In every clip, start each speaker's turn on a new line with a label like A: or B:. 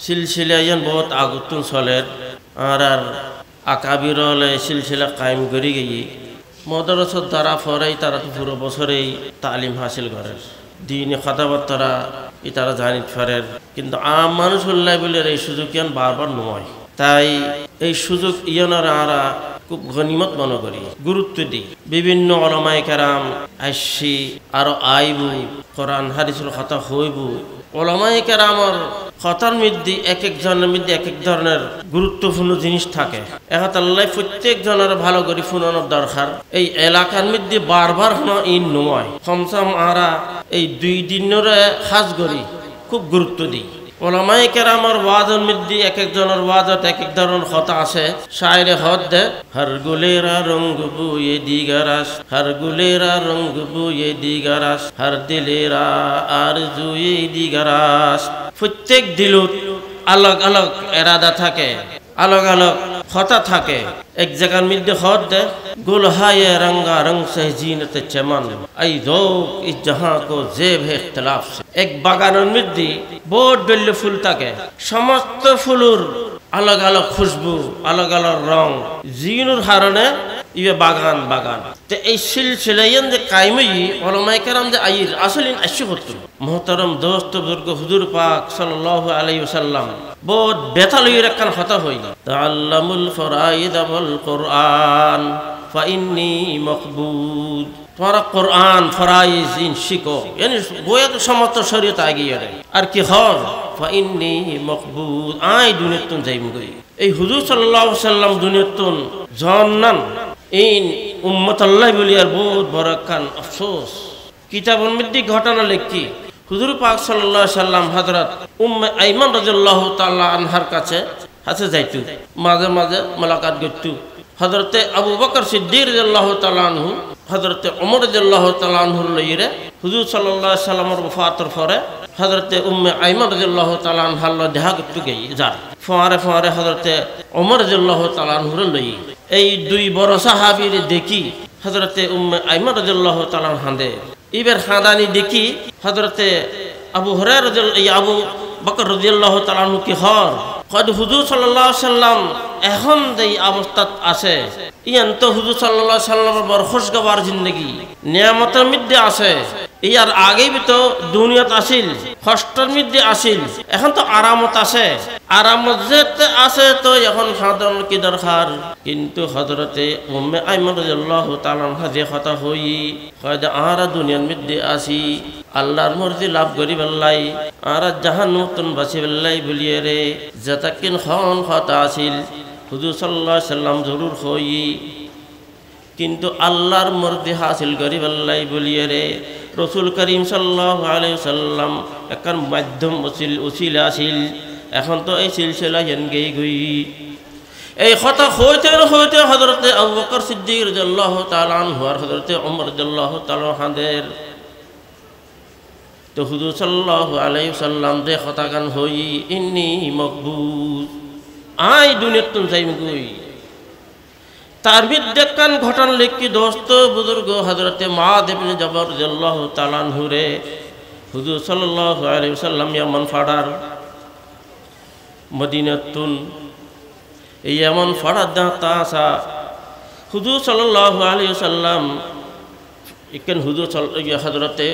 A: সিলসিলায়ন বহুত আগুতুন চলের আর আকাবিরলে সিলসিলা কায়েম করি গিয়ে মদরসত দ্বারা ফরেই তারা পুরো বছরেই তালিম হাসিল করেন দিনে কথাবার্তা তারা জানিত পারেন কিন্তু আম মানুষ হল্লাই বলে এই সুযোগ ইয়ান বারবার নয় তাই এই সুযোগ ইয়ানারা আরা খুব গনিমত মনে করি গুরুত্ব দিই বিভিন্ন ওলামায়ে কেরাম আসছি আরো আইবু কোরআন হাদিসের কথা হইবু ওলামায়ে কেরামর কথার মধ্যে এক একজনের মধ্যে এক এক ধরনের গুরুত্বপূর্ণ জিনিস থাকে এখন আল্লাহ প্রত্যেক জনের ভালো করে শুনানোর দরকার এই এলাকার মধ্যে বারবার ইন নয় কমসম আরা এই 2 দিনের খাস করি খুব গুরুত্ব দিই ওলামায়ে কেরামর ওয়াজের মধ্যে এক একজনের ওয়াজত এক এক ধরনের কথা আছে শায়রে হদ দে হর গুলেরা রঙ বুয়ে দিগারাস হর গুলেরা রঙ বুয়ে দিগারাস হর দিলেরা আরজুয়ে দিগারাস প্রত্যেক দিলত আলাগ আলাগ এরাদা থাকে আলাগ আলাগ কথা থাকে এক জায়গার মধ্যে হদ দে गुल हाय रंगा रंग से जीनत चमन आई ज़ौक़ इस जहां को ज़ेब है इख्तिलाफ से एक बागानर मध्य बहुत बेल्ले फूल থাকে समस्त ফুলুর अलग अलग खुशबू अलग अलग रंग जीनुर हारने ये बागान बागान ते এই সিলসিলায়ন যে কায়েমই ওলামায়ে কেরাম যে আইর আসলিন আশি হতো মুহতারাম দোস্ত বুজুর্গ হুজুর পাক সাল্লাল্লাহু আলাইহি ওয়াসাল্লাম বহুত বেতালইর একখান কথা হই তাআল্লামুল ফরাইদ ওয়াল কুরআন ফাইন্নী মকবুদ তোমরা কোরআন ফরাইজ ইন শিখো यानी গোয়া তো সমস্ত শরীয়ত আগিয়ে রে আর কি হর ফাইন্নী মকবুদ আই দুনিয়াতুন যাইম গই এই হুজুর সাল্লাল্লাহু আলাইহি ওয়াসাল্লাম দুনিয়াতুন জান্নান ইন উম্মত আল্লাহ বলি আর বহুত বড় কান আফসোস কিতাবের মধ্যে ঘটনা লিখি হুজুর পাক সাল্লাল্লাহু আলাইহি ওয়াসাল্লাম হযরত উম্মে আইমান রাদিয়াল্লাহু তাআলা আনহার কাছে হাতে যাইতু মাঝে মাঝে মুলাকাত করতু হযরতে আবু বকর সিদ্দিক রাদিয়াল্লাহু তাআলা আনহু হযরতে ওমর রাদিয়াল্লাহু তাআলা আনহুর লইরে হুজুর সাল্লাল্লাহু আলাইহি ওয়াসাল্লামের ওফাতের পরে হযরতে উম্মে আইমান রাদিয়াল্লাহু তাআলা আনহার লগে দেখা করতে গই যার ফোয়ারে ফোয়ারে হযরতে ওমর রাদিয়াল্লাহু তাআলা আনহুর লই এই 2 বড় সাহাবীর দেখি হযরতে উম্মে আইমান রাদিয়াল্লাহু তাআলা হাঁদে এবার হাঁদানি দেখি হযরতে আবু হুরায়রা রাদিয়াল্লাহু আবু বকর রাদিয়াল্লাহু তাআলা আনহু কি হর কদ হুজুর সাল্লাল্লাহু আলাইহি ওয়াসাল্লাম এখন যেই অবস্থাত আছে ইয়ান তো হুজুর সাল্লাল্লাহু আলাইহি ওয়াসাল্লামের বড় খুশগওয়ার জিন্দেগি নিয়ামতের মধ্যে আছে ইয়ার আগেই তো দুনিয়াত আসিল কষ্টের মধ্যে আসিল এখন তো আরামত আছে আরামত যেতে আছে তো এখন সাধারণ কি দরকার কিন্তু হযরতে উম্মে আইমান রাদিয়াল্লাহু তাআলা আনহা যে কথা হই কয়দা আরা দুনিয়ার মধ্যে আসি আল্লাহর মর্জি লাভ করি বল্লাই আর জাহান্নামতন বাঁচি বল্লাই বলিয়ে রে যতক্ষণ খন কথা আসিল হুজুর সাল্লাল্লাহু আলাইহি ওয়াসাল্লাম জরুর হই কিন্তু আল্লাহর মর্জি হাসিল করি বল্লাই বলিয়ে রে রাসূল করিম সাল্লাল্লাহু আলাইহি ওয়াসাল্লাম একখান মাধ্যম উসিলা আসিল এখন তো এই সিলসিলা গেই গই এই কথা হইতে হইতে হযরতে আবু বকর সিদ্দিক রাদিয়াল্লাহু তাআলা আনহু আর হযরতে ওমর রাদিয়াল্লাহু তাআলা হাঁদের তো হুজুর সাল্লাল্লাহু আলাইহি ওয়াসাল্লাম যে কথা গান হই ইন্নী মকবুজ আই দুনিয়াতুন যাইম গই তার মধ্যে কান ঘটনা লিখি দোস্ত বুজুর্গ হযরতে মুআদ ইবনে জবর রাদিয়াল্লাহু তাআলা আনহু রে হুজুর সাল্লাল্লাহু আলাইহি ওয়াসাল্লাম ইয়ামান ফাড়ার মদিনাতুন এই ইয়ামান ফাড়ার দাতা আসা হুজুর সাল্লাল্লাহু আলাইহি ওয়াসাল্লাম ইকেন হুজুর হযরতে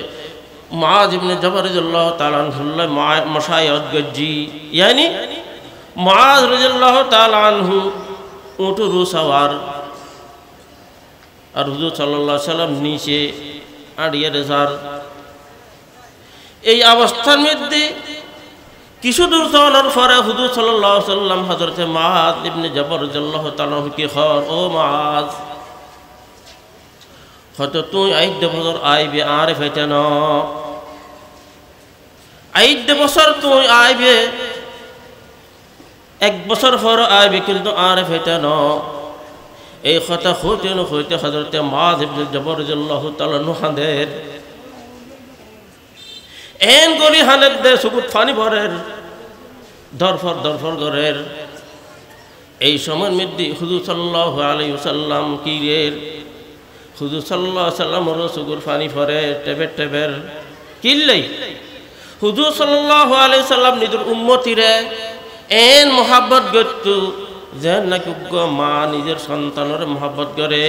A: মুআদ ইবনে জবর রাদিয়াল্লাহু তাআলা আনহু মাশায়েখ গজ্জি यानी মুআদ রাদিয়াল্লাহু তাআলা আনহু উটুর সওয়ার আর হুজুর সাল্লাল্লাহু আলাইহি ওয়াসাল্লাম নিচে আড়িয়ে রেজার এই অবস্থার মধ্যে কিছু দূর যাওয়ার পরে হুজুর সাল্লাল্লাহু আলাইহি ওয়াসাল্লাম হযরতে মুআদ ইবনে জবর রাদিয়াল্লাহু তাআলা কি খবর ও মুআদ কত তুই আইদ বছর আইবে আর ফেতে না আইদ বছর তুই আইবে এক বছর পর আইবে কিন্তু আর ফেতে না এই কথা হইতে না হইতে হযরতে মুআদ ইবনে জবর রাদিয়াল্লাহু তাআলা হাঁদের এন গলি হানের দে সুকুত ফানি ভরের দরফর গরের এই সময়ের মধ্যে হুজুর সাল্লাল্লাহু আলাইহি ওয়াসাল্লাম কি রে হুজুর সাল্লাল্লাহু আলাইহি ওয়াসাল্লাম সুকুর ফানি ভরে টেবের কিল্লাই হুজুর সাল্লাল্লাহু আলাইহি ওয়াসাল্লাম নিজের উম্মতিরে এন মহাব্বত গত্যু যে নাকি মা নিজের সন্তানের মহাব্বত করে,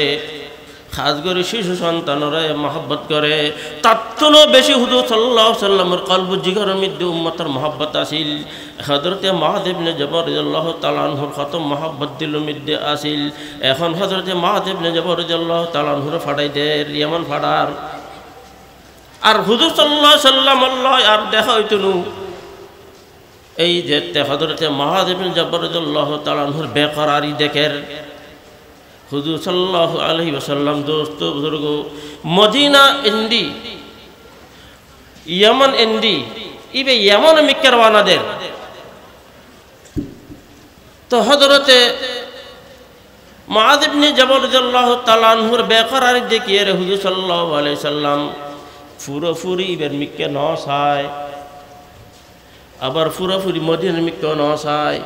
A: খাস করে শিশু সন্তানরে মহব্বত করে, তার তুলনায় বেশি হুজুর সাল্লাল্লাহু আলাইহি সাল্লামের কলব জিগরের মধ্যে উম্মতের মহব্বত আসিল। হযরতে মুআয ইবনে জবর রাদিয়াল্লাহু তাআলা আনহুর কত মহব্বত দিলের মধ্যে আসিল। এখন হযরতে মুআয ইবনে জবর রাদিয়াল্লাহু তাআলা আনহুর ফাড়াই দেয় ইয়ামান ফাড়ার। আর হুজুর সাল্লাল্লাহু আলাইহি সাল্লাম আল্লাহ আর দেখা হইতো না। এই যে হযরতে মুআয ইবনে জবর রাদিয়াল্লাহু তাআলা আনহুর বেকরারি দেখের হুজুর সাল্লাল্লাহু আলাইহি ওয়াসাল্লাম দোস্ত বুজুর্গ মদিনা ইন্দি ইয়ামান ইন্দি ইবে ইয়ামান মিক্কা রওনা দেন। তো হযরতে মুআয ইবনে জবর রাদিয়াল্লাহু তাআলা আনহুর বেকরারি দেখিয়ে হুজুর সাল্লাল্লাহু আলাইহি সাল্লাম ফুরফুরি ইবের মিক্কা নসায়, আবার ফুরফুরি মদিনার মিক্কা নসায়।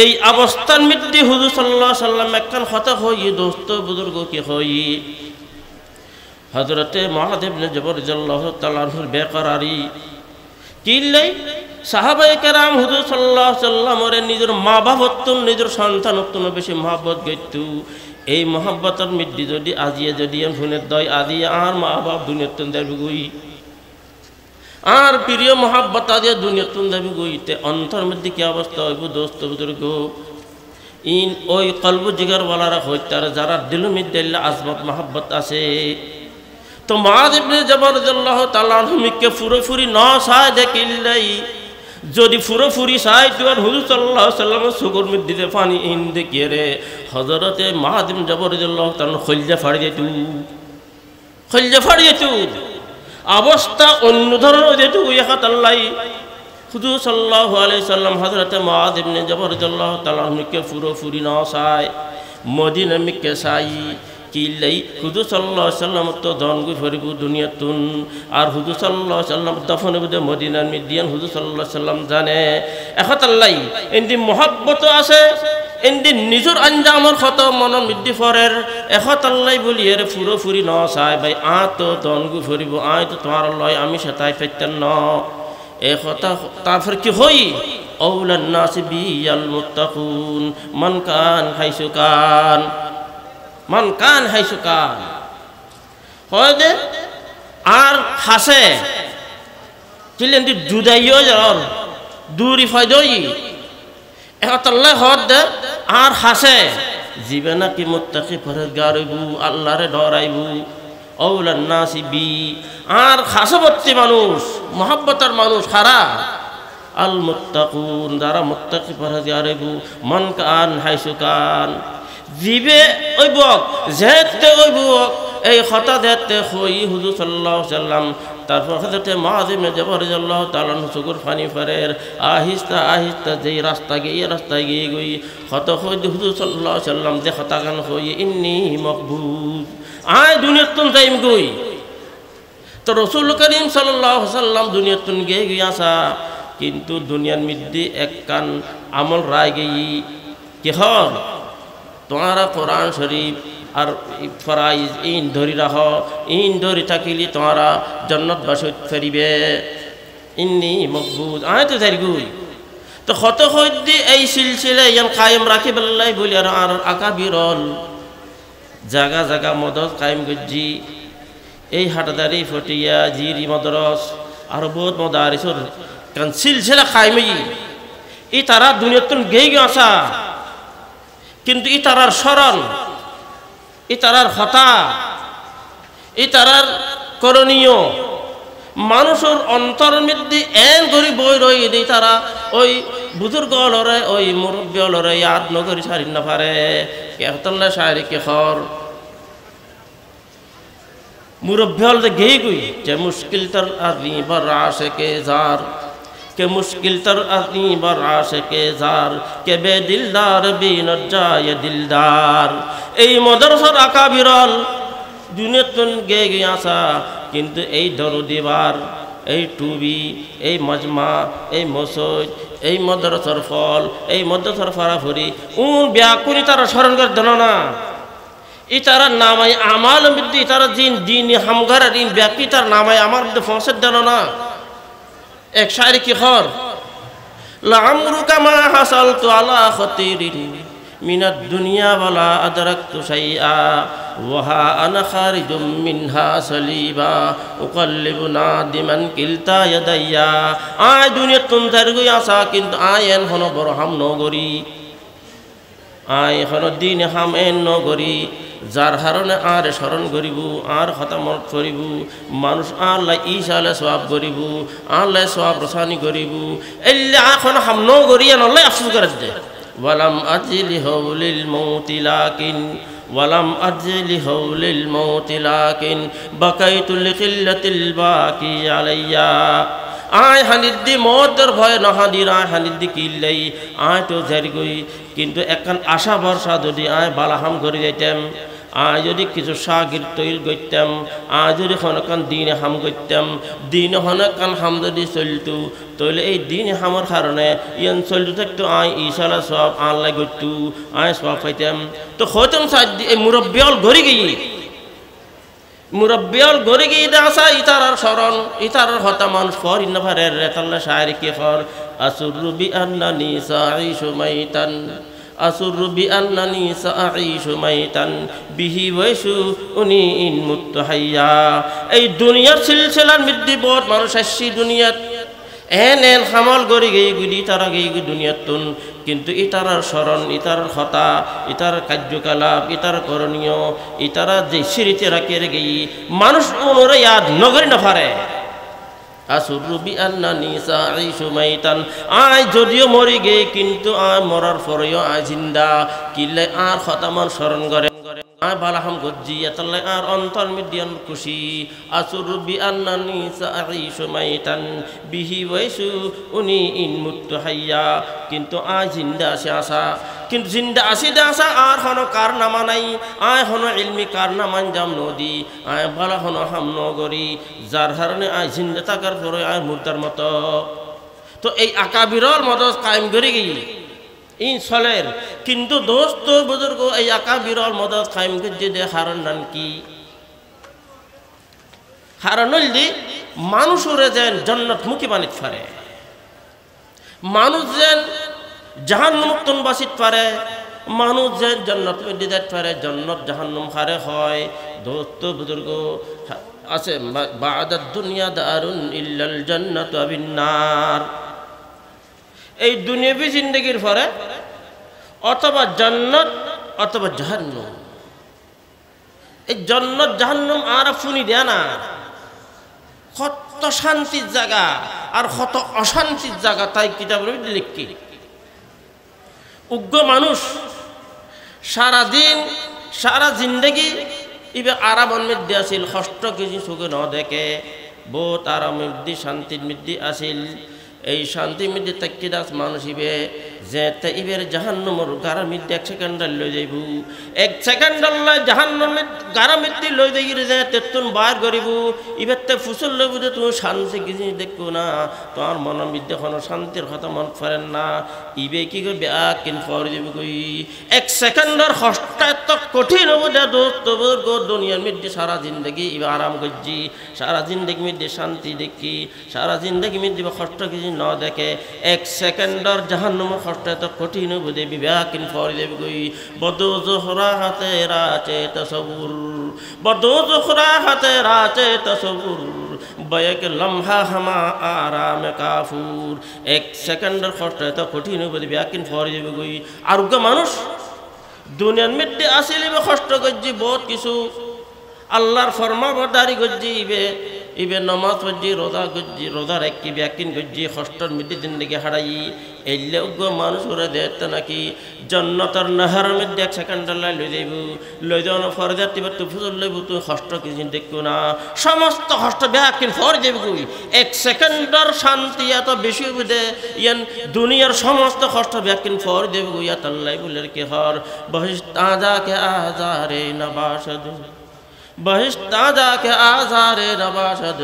A: এই অবস্থান মধ্যে হুজুর সাল্লাল্লাহু আলাইহি সাল্লাম একখান কথা হই দোস্ত বুজুর্গ কি হই হযরতে মুআয ইবনে জবর রাদিয়াল্লাহু তাআলা আনহুর বেকরারি কিলাই সাহাবায়ে কেরাম হুজুর সাল্লাল্লাহু আলাইহি সাল্লামের নিজের মা বাপত্বন নিজের সন্তানত্বন বেশি মহব্বত গইতু। এই মহব্বতের মধ্যে যদি আজিয়ে যদি শুনে দয় আদি আর মা বাপ দুনিয়াতন দেবি গই আর প্রিয় মহাব্বত আদিয়া দুনিয়াতুন দাবি গইতে অন্তর মধ্যে কি অবস্থা হইব দোস্ত বুজুর্গ। ইন ওই কলব জিগার ওয়ালারা হইতার যারা দিল মধ্যে আসবাব মহাব্বত আছে। তো মুআয ইবনে জবর রাদিয়াল্লাহু তাআলা আনহু মিকে ফুরফুরি ন সায় দেখিলাই যদি ফুরফুরি সায় তো হুজুর সাল্লাল্লাহু আলাইহি সাল্লামের সুগর মধ্যে পানি ইন দেখিয়ে রে হযরতে মুআয ইবনে জবর রাদিয়াল্লাহু তাআলা খলজা ফাড়ি দিতু, খলজা ফাড়ি দিতু। অবস্থা অন্য ধরনের যেটুকু ইয়াত আল্লাহ হুজুর সাল্লাল্লাহু আলাইহি সাল্লাম হযরতে মুআয ইবনে জবর রাদিয়াল্লাহু তাআলা আনহুকে ফুরফুরি নসায় মদিনা মিকে সাই কিলাই হুজুর সাল্লাল্লাহু আলাইহি সাল্লাম তো দনগু ফরিবু দুনিয়াতুন আর হুজুর সাল্লাল্লাহু আলাইহি সাল্লাম দফন হবে মদিনার মিদিয়ান হুজুর সাল্লাল্লাহু আলাইহি সাল্লাম জানে ইয়াত আল্লাহ এন্দি মহব্বত আছে এন্দি নিজের আঞ্জামর কত মনের মধ্যে ফরের এখত আল্লাহ বলি এর ফুরফুরি ন চাই ভাই আ তো দনগু ফরিব আয় তো তোমার লয় আমি সেটাই পেতেন ন এ কথা তারপর কি হই আউলান নাস বিয়াল মুত্তাকুন মান কান হাইসু কান, মান কান হাইসু কান হয় দে আর হাসে চিলেন দি জুদাইও যার দূরি ফায়দই এখত আল্লাহ হদ দে আর হাসে জীবে নাকি মুত্তাকি পরহেজগার হইবু আল্লাহরে ডরাইবু আউলান নাসি বি আর খাসবত্তি মানুষ মহব্বতের মানুষ হারা আল মুত্তাকুন যারা মুত্তাকি পরহেজগার হইবু মান কান হাইসু কান জীবে হইব যেতে হইব এই কথা দেখতে হই হুজুর সাল্লাল্লাহু আলাইহি সাল্লাম। তারপর হযরতে মুআয ইবনে জবর রাদিয়াল্লাহু তাআলা সুগুর ফানি ফরের আহিস্তা আহিস্তা যেই রাস্তা গিয়ে রাস্তায় গিয়ে গই কত হই হুজুর সাল্লাল্লাহু আলাইহি সাল্লাম যে কথা গান হই ইন্নী মকবুজ আয় দুনিয়াতুন যাইম গই। তো রাসূল করিম সাল্লাল্লাহু আলাইহি সাল্লাম দুনিয়াতুন গিয়ে গিয়াসা কিন্তু দুনিয়ার মধ্যে এক কান আমল রায় গই কি হল তোমারা কোরআন শরীফ আর ফরাইজ ইন ধরি রাখ ইন ধরি থাকিলে তোমরা জান্নাত বাসত ফেরিবে ইন্নী মকবুজ আয় তো যাই গুই। তো কত হইদি এই সিলসিলা ইয়ান কায়েম রাখি বললাই বলি আর আকাবিরল জায়গা জায়গা মদত কায়েম গজ্জি এই হাটাদারি ফটিয়া জিরি মদরস আর বহুত মদারিসর কারণ সিলসিলা কায়েমই ই তারা দুনিয়াতুন গেই আসা কিন্তু ই তারার স্মরণ ই তারার হতা ই তারার করণীয় মানুষের অন্তর মধ্যে এন গরি বই রই দি তারা ওই বুজুর্গ লরে ওই মুরব্বী লরে ইয়াদ নগরী সারি না পারে কেতল্লা শায়রি কেখর মুরব্বী হল গেই গই যে মুশকিল তার আদমি বার আশিকে জার के मुश्किल तर आदमी बर आशिके जार के बे दिलदार बिन जाय दिलदार এই মদরসার আকাবিরল দুনিয়াতুন গে গিয়াসা কিন্তু এই দরদিবার এই টুবি এই মজমা এই মসজিদ এই মদরসার ফল এই মদরসার ফারাফুরি ব্যাকুনি তারা স্মরণ করে দেন না ই তারা নামাই আমাল মধ্যে তারা দিন দিন হামগার দিন ব্যাকি তার নামাই আমার মধ্যে পৌঁছে দেন না। এক শায়রি কি খর লামরুকা মা হাসালতু আলা খাতিরিন মিনাদ দুনিয়া ওয়ালা আদরাকতু শাইআ ওয়া হা আনা খারিজুম মিনহা সালিবা উকাল্লিবু নাদিমান কিলতা ইয়াদাইয়া। আয় দুনিয়া তুন তারগুই আসা কিন্তু আয় এন হন বড় হাম নগরী, আয় হন দিন হাম এন নগরী, যার হারণে আর স্মরণ করিব আর খতামত করিব মানুষ আল্লাহ ঈশালে সওয়াব করিব আল্লাহ সওয়াব রসানি করিব এল্লে এখন হাম নগরী আল্লাহ আফসোস করে দে। ওয়ালাম আজলি হাউলিল মাউতি লাকিন ওয়ালাম আজলি হাউলিল মাউতি লাকিন বাকাইতু লিকিল্লাতিল বাকি আলাইয়া। আয় হানিদ্দি মতের ভয় নহাদির আয় হানিদ্দি কিল্লাই আয় তো জারি কিন্তু একখান আশা ভরসা যদি আয় বালাহাম করে যাইতাম, আয় যদি কিছু সাগির তৈরি করতাম, আয় যদি হনকান দিনে হাম করতাম, দিনে হনকান হাম যদি চলতো তাহলে এই দিনে হামর কারণে ইয়ান চলতে থাকতো আয় ইশালা সব আল্লাহ করতো আয় সব পাইতাম। তো হইতাম এই মুরব্বিয়াল ঘরে গিয়ে মুরব্বিয়াল ঘরে গিয়ে আসা ইতারার স্মরণ ইতারার হতা মানুষ ফর ইন্নাফারের রেতাল্লা শায়রি কে ফর আসুরু বি আন্নানি সাঈশু মাইতান আসুরু বি আন্নানি সাঈশু মাইতান বিহি ওয়াইশু উনি ইন মুত্তাহাইয়া। এই দুনিয়ার সিলসিলার মধ্যে বহুত মানুষ আসছি দুনিয়াত এন এন হামল গড়ি গিয়ে গুলি তারা গিয়ে দুনিয়াতুন কিন্তু ইতারার স্মরণ ইতারার হতা ইতার কার্যকলাপ ইতার করণীয় ইতারা যে স্মৃতি রাখে গিয়ে মানুষ মনোরে ইয়াদ নগরী না পারে। আসুরু বি আন্নানি সাঈশু মাইতান আয় যদিও মরি গে কিন্তু আয় মরার পরেও আয় জিন্দা কিলে আর হতামান স্মরণ করে আয় বালাহাম গজ্জি এতাল্লাই আর অন্তর মিডিয়ান খুশি। আসুরু বি আন্নানি সাঈশু মাইতান বিহি ওয়াইশু উনি ইন মুত্তাহাইয়া কিন্তু আয় জিন্দা আছে আশা কিন্তু জিন্দা আসি দে আসা আর হন কারনামা নাই আয় হন ইলমি কারনামান জাম নদী আয় বালা হন হাম নগরী যার কারণে আয় জিন্দা থাকার পরে আয় মুর্দার মতো। তো এই আকাবিরর মদত কায়েম করে গিয়ে ইন চলের কিন্তু দোস্ত বুজুর্গ এই আকাবিরর মদত কায়েম করে দে হারণ নান কি হারণ দি মানুষরে যেন জন্নত মুখী বানিত পারে, মানুষ যেন জাহান্নামুক্তন বাসিত পারে, মানুষ যেন জন্নত দিতে পারে জন্নত জাহান্নাম হারে হয়। দোস্ত বুজুর্গ আছে বাদাদ দুনিয়া দারুন ইল্লাল জান্নাতু আবিন নার। এই দুনিয়াবি জিন্দেগির পরে অথবা জান্নাত অথবা জাহান্নাম। এই জান্নাত জাহান্নাম আর শুনি দেয়া না, কত শান্তির জায়গা আর কত অশান্তির জায়গা তাই কিতাবের মধ্যে লিখি। উগ্র মানুষ সারাদিন সারা জিন্দগি ইবে আরামের মধ্যে আসিল, কষ্ট কিছু চোখে ন দেখে, বহুত আরামের মধ্যে শান্তির মধ্যে আসিল। এই শান্তির মধ্যে তাকি দাস মানুষ ইবে যে ইবের জাহান্নামের গাড়ার মধ্যে 1 সেকেন্ড লই যাইব, 1 সেকেন্ড জাহান্নামের গাড়ার মধ্যে লই যাই যে তেতুন বার করিব ইবেতে ফুসল লইব যে তুমি শান্তি কিছু দেখো না, তোমার মনের মধ্যে কোনো শান্তির কথা মন করেন না। ইবে কি করবে কিন ফর যাবে কই 1 সেকেন্ডের কষ্ট এত কঠিন হবো যে দোস্ত দুনিয়ার মধ্যে সারা জিন্দগি ইবে আরাম করছি, সারা জিন্দগির মধ্যে শান্তি দেখি, সারা জিন্দগির মধ্যে কষ্ট কিছু ন দেখে 1 সেকেন্ডের জাহান্নামের কষ্ট এত কঠিন বুঝে বিবেকিন ফরি দেব গই। বদো জোহরা হাতে রাচে তসবুর, বদো জোহরা হাতে রাচে তসবুর, বয়ক লম্হা হামা আরাম কাফুর। 1 সেকেন্ডের কষ্ট এত কঠিন বুঝে বিবেকিন ফরি দেব গই। আরোগ্য মানুষ দুনিয়ার মধ্যে আসিলে কষ্ট করছি বহুত কিছু, আল্লাহর ফরমাবরদারি করছি ইবে নমাজ পড়ছি রোজা করছি, রোজা রাখি ব্যাকিন করছি, কষ্টর মধ্যে জিন্দগি হারাই। এলে উগ্র মানুষ ওরা দেখতে নাকি জন্নতর নাহারের মধ্যে 1 সেকেন্ড লই যাইব, লই যাওয়ানো ফরে যাতে তুই ফুজল লইব, তুই কষ্ট কিছু দেখবো না, সমস্ত কষ্ট ব্যাকিন ফরে যাবি কই। 1 সেকেন্ডের শান্তি এত বেশি বুঝে ইয়ান দুনিয়ার সমস্ত কষ্ট ব্যাকিন ফরে দেব গই। আল্লাহ বলে কে হর বহিস্তা যাকে আজারে নবাসদ, बहिश्ता जाके आजारे नबाशद,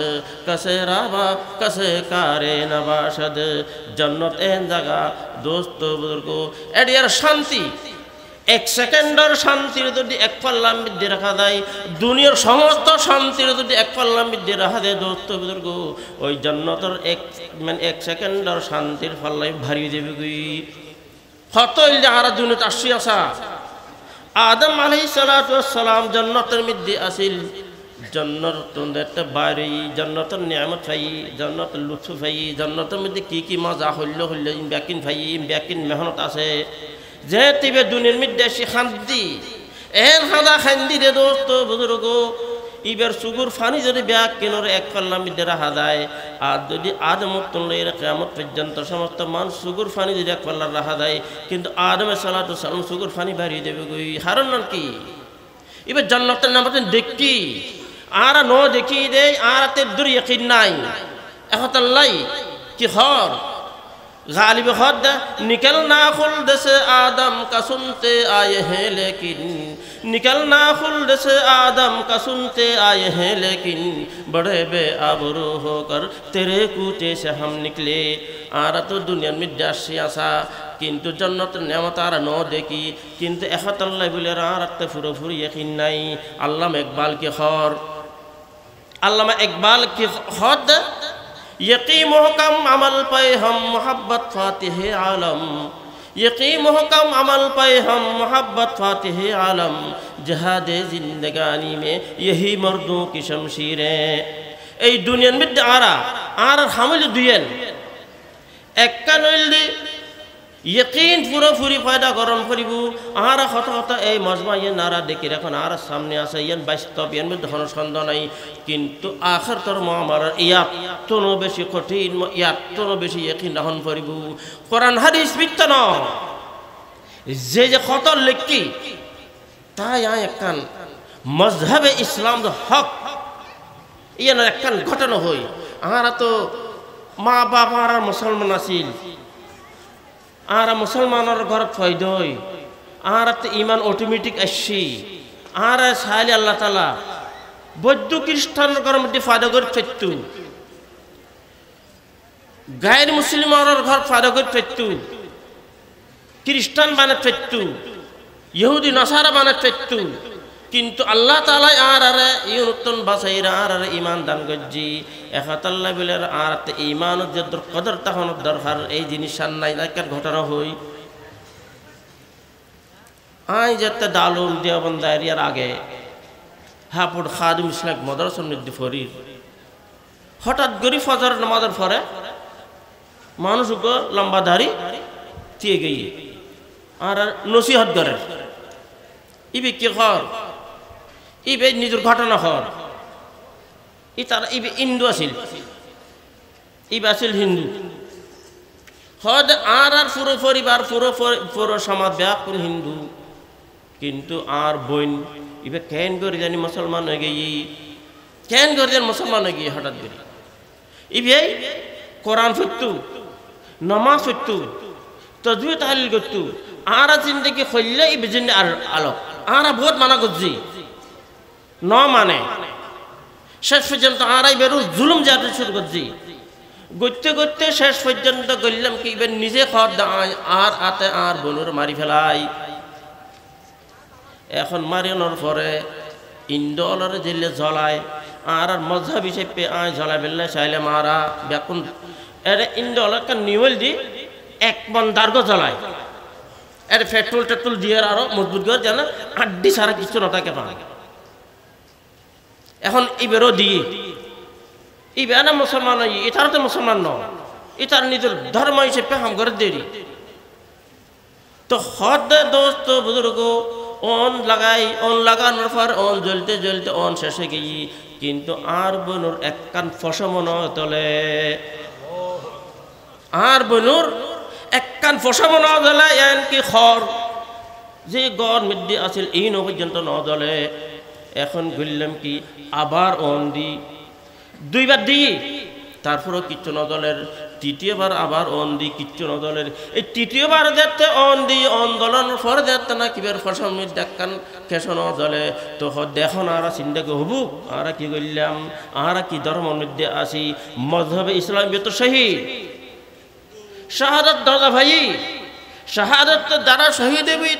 A: कसे राबा कसे कारे नबाशद। जन्नत एन जगह दोस्तों बुजुर्गो एडियर शांति এক সেকেন্ডের শান্তির যদি এক পাল্লার মধ্যে রাখা যায়, দুনিয়ার সমস্ত শান্তির যদি এক পাল্লার মধ্যে রাখা যায় দোস্ত বুজুর্গ, ওই জান্নাতের এক সেকেন্ডের শান্তির পাল্লাই ভারী দেবে গই। হত আর দুনিয়াতে আসি আসা আদম আলাইহিস সালাতু ওয়াস সালাম জান্নাতের মধ্যে আসিল, জান্নাতের একটা বাড়ি, জান্নাতের নিয়ামত পাই, জান্নাতের লুৎফ পাই, জান্নাতের মধ্যে কি মজা হইল ব্যাকিন পাই, ব্যাকিন মেহনত আছে। যে তিবে দুনিয়ার মধ্যে আসি শান্তি এন খাদা খান্দি রে দোস্ত বুজুর্গ, ইবার সুগুর ফানি যদি ব্যাগ কেনর এক পাল্লার মধ্যে রাখা যায়, আর যদি আদমত তুললে কিয়ামত পর্যন্ত সমস্ত মানুষ সুগুর ফানি যদি এক পাল্লার রাখা যায়, কিন্তু আদমের সালাতু সালাম সুগুর ফানি বাড়িয়ে দেবে গই। হারণ কি এবার জান্নাতের নাম দেখি আর ন দেখি দে আর তেদুর ইয়াকিন নাই একতাল্লাই কি হর गालिब खुद निकलना खुल्द से आदम का सुनते आए हैं लेकिन, निकलना खुल्द से आदम का सुनते आए हैं लेकिन, बड़े बेआबरू होकर तेरे कूचे से हम निकले। आरा तो दुनिया में जासी आसा किंतु जन्नत नेमत आरा न देखी, किंतु एकताल्लाई बोले आरते फुरफुरी यकीन नहीं। अल्लामा इकबाल की खौर, अल्लामा इकबाल की खुद यकी महकम अमल पे हम मोहब्बत फातिह आलम, यकी महकम अमल पे हम मोहब्बत फातिह आलम, जहाद जिंदगानी में यही मर्दों की शमशीरें। এই দুনিয়ার মধ্যে আর হামিল দুইয়েন একটা নইলে यकीन পুরোপুরি ফায়দা করণ করিব। আর হত হত এই মজমা ইয়ে নারা দেখি এখন আর সামনে আসে ইয়ান বাস্তব ইয়ান মধ্যে কোনো সন্দেহ নাই, কিন্তু আখের তোর আমার ইয়াত তোনো বেশি কঠিন, ইয়াত তোনো বেশি यकीन রাখণ করিব। কোরআন হাদিস মিথ্যা ন যে খতর লেখি তাই একখান মজহাবে ইসলাম হক ইয়ান একখান ঘটনা হই। আর তো মা বাবা আর মুসলমান আছিল, আর মুসলমানের ঘরত ফায়দই, আর ইমান অটোমেটিক আসছি, আর সাইলে আল্লাহ তালা বৌদ্ধ খ্রিস্টানের ঘরের মধ্যে ফায়দা করে ফেরতু, গায়ের মুসলিমের ঘর ফায়দা করে ফেরতু, খ্রিস্টান বানাত ফেরতু, ইহুদি নাসারা বানাত ফেরতু, কিন্তু আল্লাহ তালা আর নতুন বাসাইরা আর ইমান দান গজ্জি একতাল্লাহ বলে আর ইমান যে কদর তখন দরকার এই জিনিস নাই একটা ঘটনা হই। আই যেতে দালুম দেওবন্দা এরিয়ার আগে হাপুর খাদুম ইসলাম মদরসা মধ্যে ফরির হঠাৎ করে ফজর নামাজের পরে মানুষ লম্বা দাড়ি দিয়ে গিয়ে আর নসিহত করে ইবে কি খর ইবে নিজের ঘটনা হর ই তারা ইবে হিন্দু আছিল, ইবে আছিল হিন্দু হদ আর পুরো পরিবার পুরো সমাজ ব্যাপক হিন্দু, কিন্তু আর বইন ইবে কেন করে জানি মুসলমান হয়ে গিয়ে কেন করে জানি মুসলমান হয়ে গিয়ে হঠাৎ করে ইবে কোরআন ফিরতু নমাজ ফিরতু তজবি তাহলিল করতু আর জিন্দগি খল্লে ইবে জিন্দ আর আলো আর বহুত মানা করছি ন মানে শেষ পর্যন্ত আড়াই বেরো জুলুম যাতে শুরু করছি গড়তে গড়তে শেষ পর্যন্ত গড়লাম কি এবার নিজে খর দাঁড়ায় আর আতে আর বনুর মারি ফেলাই। এখন মারিয়ানোর পরে ইন্দোলর জেলে জ্বলায় আর মজহাব হিসেবে আয় জ্বলাই ফেললে চাইলে মারা বেকুন এর ইন্দোলরকে নিউল দি এক বন্দার্গ জ্বলায় এর পেট্রোল টেট্রোল দিয়ে আরো মজবুত করে যেন আড্ডি সারা কিছু না থাকে পায়। এখন ইবেরও দিয়ে ইবে না মুসলমান এটার তো মুসলমান ন এটার নিজের ধর্ম হিসেবে হাম করে দেরি তো হদ দোস্ত বুজুর্গ অন লাগানোর পর অন জ্বলতে জ্বলতে অন শেষে গিয়ে কিন্তু আর বনুর এক কান ফসমন তলে আর বনুর এক কান ফসমন জ্বলে এনকি খর যে গড় মধ্যে আছিল এই ন পর্যন্ত ন জ্বলে। এখন বললাম কি আবার অন দি দুইবার দিই তারপরও কিচ্ছু নদলের, তৃতীয়বার আবার অন দি কিচ্ছু নদলের, এই তৃতীয়বার দেখতে অন দি অন দলানোর পরে দেখতে না কিবার ফসল দেখান কেশো নদলে তো দেখো না আর চিন্তা হবু আর কি করলাম আর কি ধর্মের মধ্যে আসি মজহবে ইসলাম তো সহি শাহাদাত দাদা ভাই শাহাদাত যারা শহীদ হবি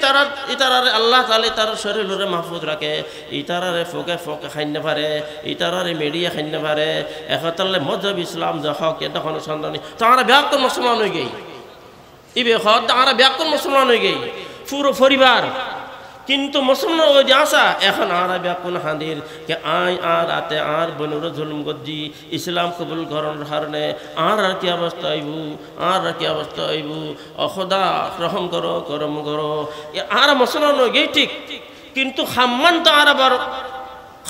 A: তারারে আল্লাহ তাআলা তার শরীরে মাহফুজ রাখে, ইতারারে ফোকে খাইতে পারে, ইতারারে মেডিয়া খাইতে পারে। একতালে মজহব ইসলাম যে হক এটা কোনো সন্দেহ নেই। তারা ব্যাকুল মুসলমান হয়ে গেই, ইবে হক তারা ব্যাকুল মুসলমান হয়ে গেই পুরো পরিবার। কিন্তু মুসলমান ওই যে আসা এখন আর ব্যাকুল হাঁদির কে আয় আর আতে আর বনুর জুলুম গজ্জি ইসলাম কবুল করার হারনে আর কি অবস্থা আইব, আর কি অবস্থা আইব। অখদা রহম করো, করম করো। আর মুসলমান হয়ে গেই ঠিক, কিন্তু খাম্মান তো আর আবার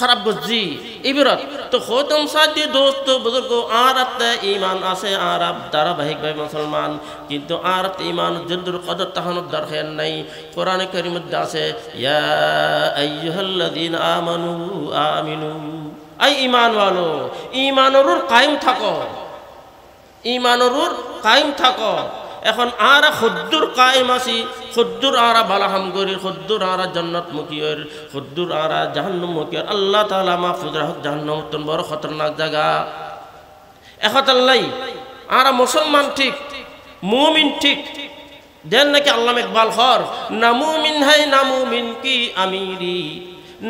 A: খারাপ গজ্জি ইবরত। তো খোদম সাথী দোস্ত বুজুর্গ আর আত্মা ইমান আছে, আর ধারাবাহিক ভাই মুসলমান, কিন্তু আর ইমান যদ্দুর কদর তাহানোর দরকার নাই। কোরআনে কারীমের মধ্যে আছে ইয়া আইয়ুহাল্লাযীনা আমানু আমিনু, আই ঈমান ওয়ালো ঈমানুর কায়েম থাকো, ঈমানুর কায়েম থাকো। এখন আর খুদ্দুর কায়েম আছি, খুদ্দুর আরা বালাহাম করি, খুদ্দুর আরা জান্নাত মুখিয়র, খুদ্দুর আরা জাহান্নাম মুখিয়র। আল্লাহ তাআলা মাহফুজ রাখুক জাহান্নাম তো বড় খতরনাক জায়গা। একতাল্লাই আরা মুসলমান ঠিক, মুমিন ঠিক। দেন নাকি আল্লামা ইকবাল খর না মুমিন है ना मुमिन की अमीरी,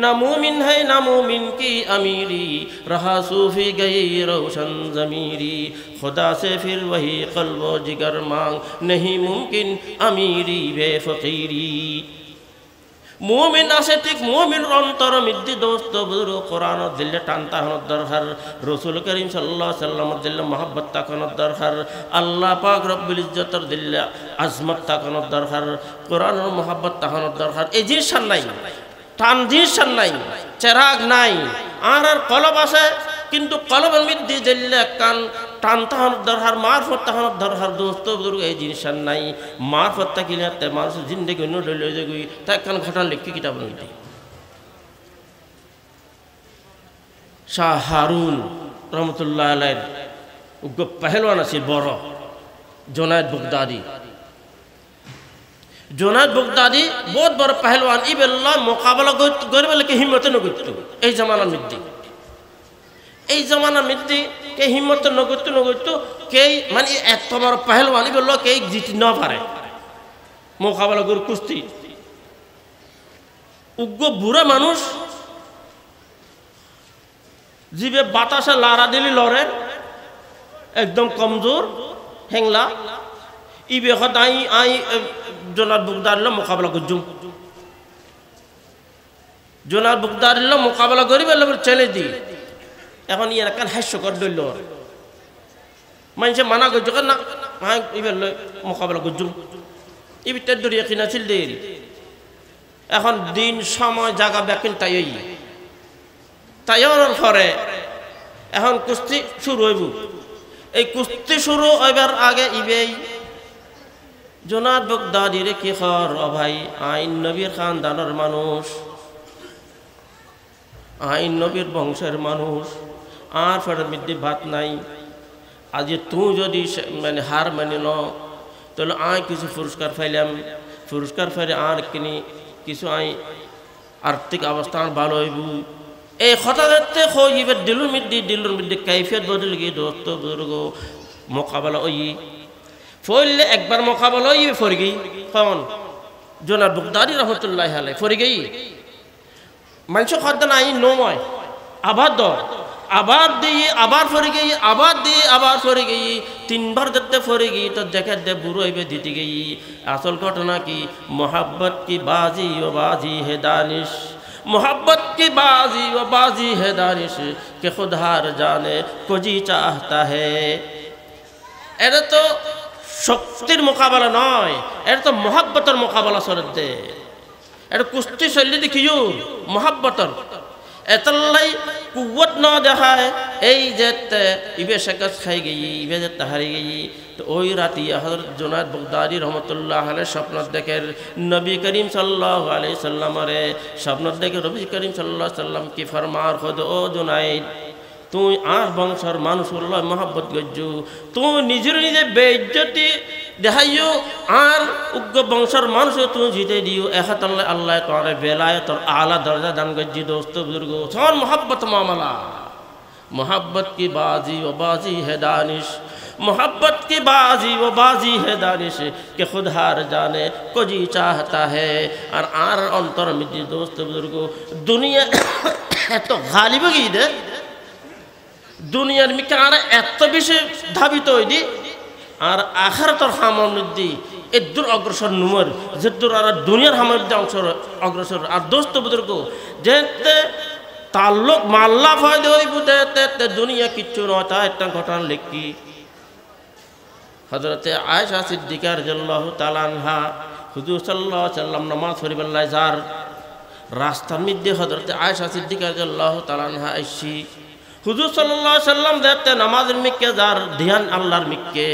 A: ना मुमिन है ना मुमिन की अमीरी, रहा सूफी गई रोशन ज़मीरी, खुदा से फिर वही क़ल्ब व जिगर मांग, नहीं मुमकिन अमीरी बे फ़कीरी। মুমিন আছে ঠিক, মুমিন অন্তর মিদ্দি দোস্ত বুজুর্গ কোরআন দিলে টানতা হন দরকার, রাসূল করিম সাল্লাল্লাহু আলাইহি ওয়াসাল্লামের দিলে মহব্বত তাকানোর দরকার, আল্লাহ পাক রব্বুল ইজ্জতের দিলে আজমত তাকানোর দরকার, কোরআনের মহব্বত তাকানোর দরকার। এই জিনিস নাই, টান জিনিস নাই, চেরাগ নাই। আর কলব আছে, কিন্তু কলবের মধ্যে দিলে কান টান তাহানোর দরকার, মারফত তাহানোর দরকার। দোস্ত বুজুর্গ এই জিনিস নাই। মারফত তাকিলে মানুষের জিন্দগি অন্য লইলে যাগুই তাই কান ঘটনা লিখি কিতাব নইতে। শাহ হারুন রহমতুল্লাহ আলাইহির উগ্র পেহলওয়ান আছে বড় জুনায়েদ বাগদাদি। জুনায়েদ বাগদাদি বহুত বড় পেহলওয়ান। ই বেল্লা মোকাবেলা গরিব লেকে হিম্মতে নগত্য এই জামানার মধ্যে, এই জামানার মধ্যে কে হিম্মত নগত্য কে মানে এত বড় পেহলওয়ানি বললো কে জিতি না পারে মোকাবেলা করে কুস্তি। উগ্র বুড়া মানুষ, জিবে বাতাসে লারা দিলি লড়ে, একদম কমজোর হেংলা। ই বেখত আই জোনায়েদ বাগদাদির মোকাবেলা করছুম, জোনায়েদ বাগদাদির মোকাবেলা করি বলে ছেলে দি। এখন ইয়ার কান হাস্যকর দৈল মানুষে মানা করছো না ইবেল মোকাবেলা করছুম, ইবিটার দরিয়া কিনা ছিল দেরি। এখন দিন সময় জায়গা ব্যাকিন তাই পরে এখন কুস্তি শুরু হইব। এই কুস্তি শুরু হইবার আগে ইবেই জোনায়েদ বাগদাদিরে কি খর ও ভাই, আইন নবীর খানদানের মানুষ, আইন নবীর বংশের মানুষ, আর ফেরের মধ্যে ভাত নাই। আজ তুই যদি মানে হার মানিল তাহলে আয় কিছু পুরস্কার পাইলাম, পুরস্কার পাইলে আর কিনি কিছু আই আর্থিক অবস্থা ভালো হইব। এই কথা দেখতে হইবে দিলুর মধ্যে কাইফিয়ত বদল গিয়ে দোস্ত বুজুর্গ মোকাবেলা ওই ফইলে একবার মোকাবেলা হইবে ফরি গই। কখন জোনায়েদ বাগদাদি রহমতুল্লাহ আলাইহি ফরি গই মানুষ খাদ্য নাই নয়, আবার দর আবার দিয়ে আবার ফরি গই, আবার দিয়ে আবার ফরি গই, তিনবার দেখতে ফরি গই তো দেখে দে বুড়ো হইবে দিতে গই। আসল ঘটনা কি, মোহাব্বত কি বাজি ও বাজি হে দানিশ, मोहब्बत की बाजी व बाजी है दानिश के खुद हार जाने को जी चाहता है। এটা তো শক্তির মোকাবেলা নয়, এটা তো মোহাব্বতের মোকাবেলা সরত দে। এটা কুস্তি শৈলী দেখিও মোহাব্বতর এতলাই কুওয়াত না দেখায়। এই যে ইবে শেকস খাই গই, ইবে যে হারি গই। তো ওই রাতি হযরত জুনায়েদ বাগদাদি রহমতুল্লাহ আলাইহি স্বপ্ন দেখের নবী করিম সাল্লাল্লাহু আলাইহি সাল্লামরে স্বপ্ন দেখে নবী করিম সাল্লাল্লাহু আলাইহি সাল্লাম কি ফরমার খোদ ও জুনায়েদ তুই আর বংশর মানুষুল্লাহ মহব্বত গজ্জু, তুই নিজের নিজে বেইজ্জতি দেখাইও আর উগ্র বংশর মানুষ তুই জিতে দিও। এহাত আল্লাহ তোর বেলায়েতর আলা দরজা দান গজ্জি। দোস্ত বুজুর্গ সন মহব্বত মামলা, मोहब्बत की बाजी व बाजी है दानिश, मोहब्बत की बाजी वो बाजी है दानिश के खुद हार जाने को जी चाहता है। और आर अंतर मिजी दोस्त बुजुर्गो दुनिया এত গালিব গিয়ে দে দুনিয়ার মিকে আর এত বেশি ধাবিত হইদি আর আখিরাতের হামমৃদ্ধি এদুর অগ্রসর নুমর যেদুর আর দুনিয়ার হামমৃদ্ধি অগ্রসর আর দোস্ত বুজুর্গ যেতে তাল্লুক মাল্লা ফায়দা হইব তে দুনিয়া কিচ্ছু নয় তা একটা ঘটনা লিখি হযরতে আয়েশা সিদ্দিকা রাদিয়াল্লাহু তাআলা আনহা হুজুর সাল্লাল্লাহু আলাইহি ওয়াসাল্লাম নামাজ পড়িবেলাই যার রাস্তার মধ্যে হযরতে আয়েশা সিদ্দিকা রাদিয়াল্লাহু তাআলা আনহা আইসি হুজুর সাল্লাল্লাহু আলাইহি ওয়াসাল্লাম দেখতে নামাজের মিকে যার ধ্যান আল্লাহর মিকে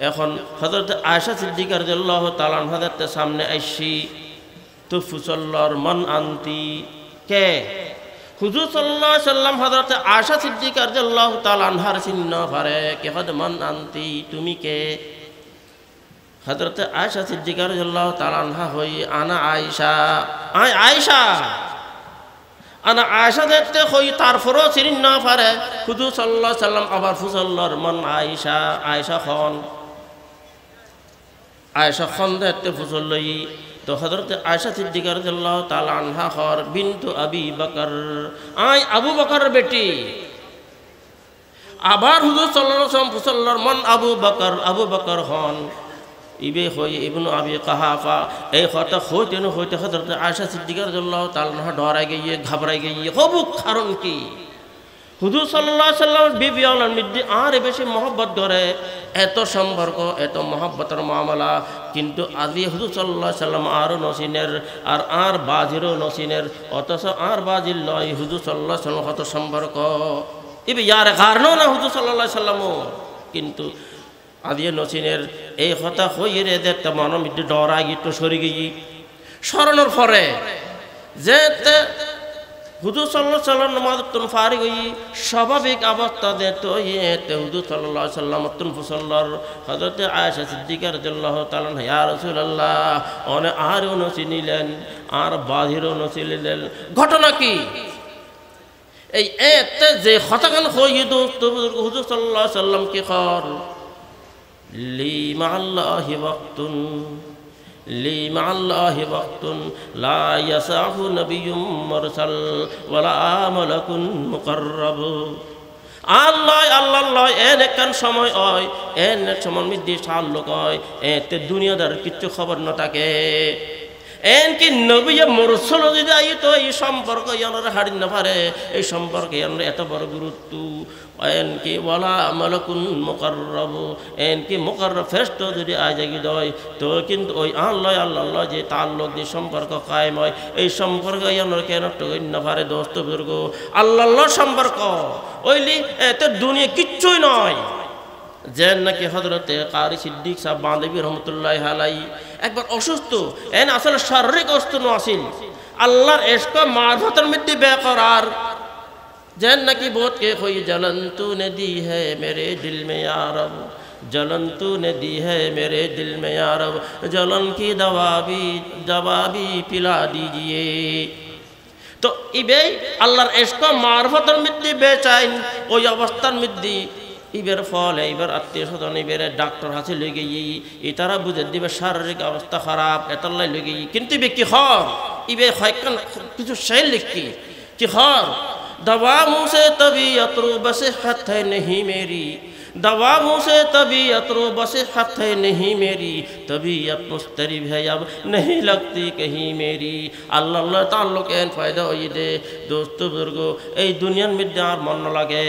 A: এখন হযরতে আয়েশা সিদ্দিকা রাদিয়াল্লাহু তাআলা আনহা দেখতে সামনে আইসি তো ফুসল্লার মান আনতি কে হুজুর সাল্লাল্লাহু আলাইহি ওয়াসাল্লাম হযরতে আয়েশা সিদ্দিকা রাদিয়াল্লাহু তাআলা আনহার চিহ্ন পারে কে হদ মান আনতি তুমি কে হযরতে আয়েশা সিদ্দিকা রাদিয়াল্লাহু তাআলা আনহা হই আনা আয়েশা আয়েশা আনা আয়েশা দেখতে হই তারপরও চিহ্ন পারে হুজুর সাল্লাল্লাহু আলাইহি ওয়াসাল্লাম আবার ফুসল্লার মান আয়েশা আয়েশা খন দেখতে ফুসল্লই তো হযরতে আয়েশা সিদ্দিকা রাদিয়াল্লাহু তাআলা আনহা হর বিনতু আবি বকর আবু বকরের বেটি আবার হুজুর সাল্লাল্লাহু আলাইহি ওয়াসাল্লাম ফুসল্লার মান আবু বকর হন ইবে হই ইবনু আবি কাহাফা এই কথা হইতে হযরতে আয়েশা সিদ্দিকা রাদিয়াল্লাহু তাআলা আনহা ডরাই গিয়ে ঘাবড়াই গিয়ে হবু কারণ কি হুজুর সাল্লাল্লাহু আলাইহি ওয়াসাল্লাম বিবি আওলার মধ্যে আর বেশি মহব্বত করে এত সম্পর্ক এত মহব্বতের মামলা কিন্তু আজি হুজুর সাল্লাল্লাহু আলাইহি ওয়াসাল্লাম আরও নসিনের আর বাজিরও নসিনের অথচ আর বাজির লয় হুজুর সাল্লাল্লাহু আলাইহি ওয়াসাল্লাম কত সম্পর্ক ইবে ইয়ার কারণ না হুজুর সাল্লাল্লাহু আলাইহি ওয়াসাল্লাম কিন্তু আদিয়ে নসিনের এই কথা হইয়ে রে দেখতে মনের মধ্যে ডরা গিয়ে সরে গিয়ে স্মরণের পরে যে হুজুর সাল্লাল্লাহু আলাইহি ওয়াসাল্লাম নামাজ তুন ফারিগ হই স্বাভাবিক অবস্থা দেখতে হইতে হুজুর সাল্লাল্লাহু আলাইহি ওয়াসাল্লাম তুন ফুসল্লার হযরতে আয়েশা সিদ্দিকা রাদিয়াল্লাহু তাআলা ইয়া রাসূলুল্লাহ অনে আরও নসি নিলেন আর বাহিরও নসি নিলেন ঘটনা কি এই এতে যে কথাখান হইয়ে দোস্ত হুজুর সাল্লাল্লাহু আলাইহি ওয়াসাল্লাম কি কর লি মাআল্লাহি ওয়াক্তুন লি মাআল্লাহি ওয়াক্তুন লা ইয়াসাহু নাবিয়্যুম মুরসাল ওয়ালা মালাকুন মুকাররাব আল্লাহ এন একখান সময় হয় এন সময় মধ্যে সাল লোক হয় এতে দুনিয়াদার কিচ্ছু খবর না থাকে এন কি নবী মুরসাল যদি আই তো এই সম্পর্ক ইয়ানোর হারিয়ে না পারে এই সম্পর্কে ইয়ানোর এত বড় গুরুত্ব এন কি ওয়ালা মালাকুন মুকাররাব এন কি মুকাররাব ফেরেশতা যদি আই জাগি দয় তো কিন্তু ওই আল্লাহ যে তাল্লুক যে সম্পর্ক কায়েম হয় এই সম্পর্ক ইয়ানোর কেন টই না পারে দোস্ত বুজুর্গ আল্লাহর সম্পর্ক ওইলি এতে দুনিয়া কিচ্ছুই নয় যেন নাকি হযরতে কারি সিদ্দিক সাহেব বান্দেবী রহমতুল্লাহ আলাইহি একবার অসুস্থ এন আসলে শারীরিক অসুস্থ নছিল আল্লাহর ইশক মারফতের মধ্যে বেকরার যেন নাকি বহুত কে হই জलन तूने दी है मेरे दिल में या रब जलन तूने दी है मेरे दिल में या रब जलन की दवा भी पिला दीजिए তো ইবে আল্লাহর ইশক মারফতের মধ্যে বেচাইন ওই অবস্থার মধ্যে ইবের ফল এইবার আত্মীয় স্বজন এবার ডাক্তার হাতে লই গিয়ে তারা বুঝে দিবে শারীরিক অবস্থা খারাপ এতলাই লই গিয়ে কিন্তু ইবে কি হর ইবে হয়কান কিছু সেই লিখি কি হর दवा मुँह से तबीयत रो बसिहत है नहीं मेरी दवा मुँह से तबीयत रो बसिहत है नहीं मेरी तबीयत मुस्तरिब है अब नहीं लगती कहीं मेरी अल्लाह ताल्लुक एन फायदा होई दे दोस्त बुजुर्गो এই দুনিয়ার মধ্যে আর মন লাগে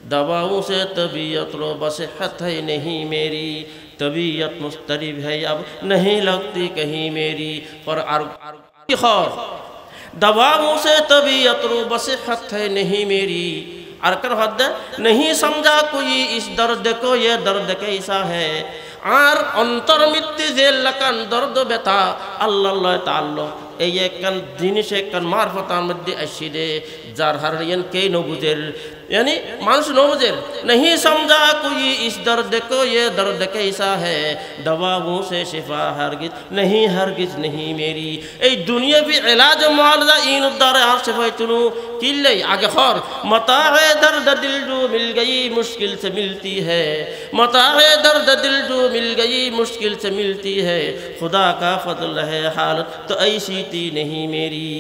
A: दवाओं से तबीयत रो बसिहत है नहीं मेरी तबीयत मुस्तरिब है अब नहीं लगती कहीं मेरी पर खौर दवाओं से तबीयत रो बसिहत है नहीं मेरी अरकर हद नहीं समझा कोई इस दर्द को ये दर्द कैसा है আর অন্তর মৃত্যু যে লাকান দর্দ ব্যথা আল্লাহ তাআলা এই একখান জিনিস একখান মারফতার মধ্যে আসি দে যার হারিয়ান কে ন বুঝের यानी मानुष नौमजेर नहीं समझा कोई इस दर्द को ये दर्द कैसा है दवाओं से शिफा हरगिज नहीं मेरी ए दुनिया भी इलाज मुआलजा इन उद्दार आशिफा तुनु किले आगे खौर मताए दर्द दिल जो मिल गई मुश्किल से मिलती है मताए दर्द दिल जो मिल गई मुश्किल से मिलती है खुदा का फजल है हालत तो ऐसी थी नहीं मेरी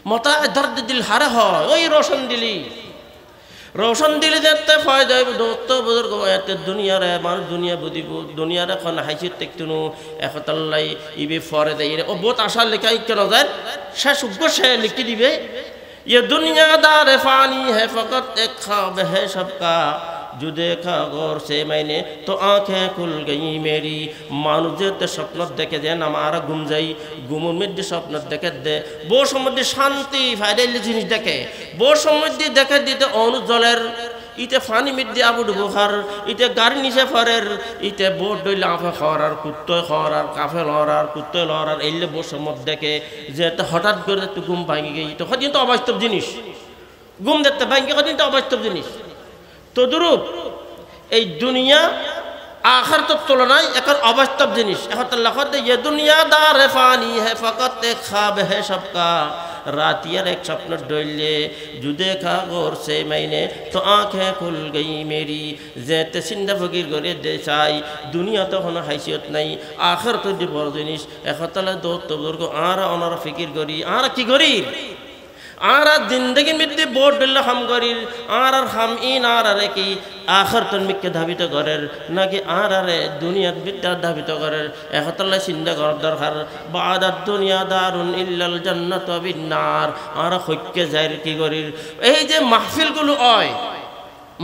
A: मताए दर्द दिल हर हो वही रोशन दिल देखते फायदा दोस्त बुजुर्ग दुनिया रे मानुष दुनिया बुझिब दुनिया रे खन हाइसित तेक्तुनु एकतल्लाई इबे फरे दे ओ बहुत आशा लिखाई केन যায় শেষ উপসে লিখে দিবে ये दुनियादार फानी है फकत एक ख्वाब है सबका जो देखा गौर से मैंने तो आँखें खुल गई मेरी मानुषते स्वप्न देखे देन हमारा घुम जाई घुमोर मध्य स्वप्न देखे दे बो समझे शांति फायदा जिनिस देखे बो समझे देखे दीते अनु जलेर इते फानी मध्य आबुड बुखार इते गाड़ी नीचे फरेर इते बोट डइले आफे खरार कुत्तो खरार काफे लरार कुत्तो लरार एले बो समझ देखे जे हठाৎ करे तो घुम भांगी गई तो खदिन तो अवास्तव जिनिस घुम देखते भांगी खदिन तो अवास्तव जिनिस तद्रुप এই দুনিয়া আখিরাতের তুলনায় এখন অবাস্তব জিনিস এখন লাখত ये दुनियादार फानी है फकत एक ख्वाब है सबका रातियार एक स्वप्न डोले जो देखा गौर से मैंने तो आँखें खुल गई मेरी जेते सिंदा फकीर करे दे चाই दुनिया तो কোনো হাইসিয়ত নাই আখিরাত যে বড় জিনিস এখন তাহলে দোস্ত বুজুর্গ আরা ওনারা ফিকির করি আরা কি করি आरा जिंदगी मिद्दे बोट बिल्ला हम गरीर आरा हम इन आरा रे की आखिर तन मिक्के धाबित करेर ना कि आरा रे दुनिया बिद्दा धाबित करेर एकतल्ला सिंदा कर दरकार बाद दुनिया दारुन इल्लाल जन्नत बिन नार आरा खक्के जायर की गरीर এই যে মাহফিল গুলো হয়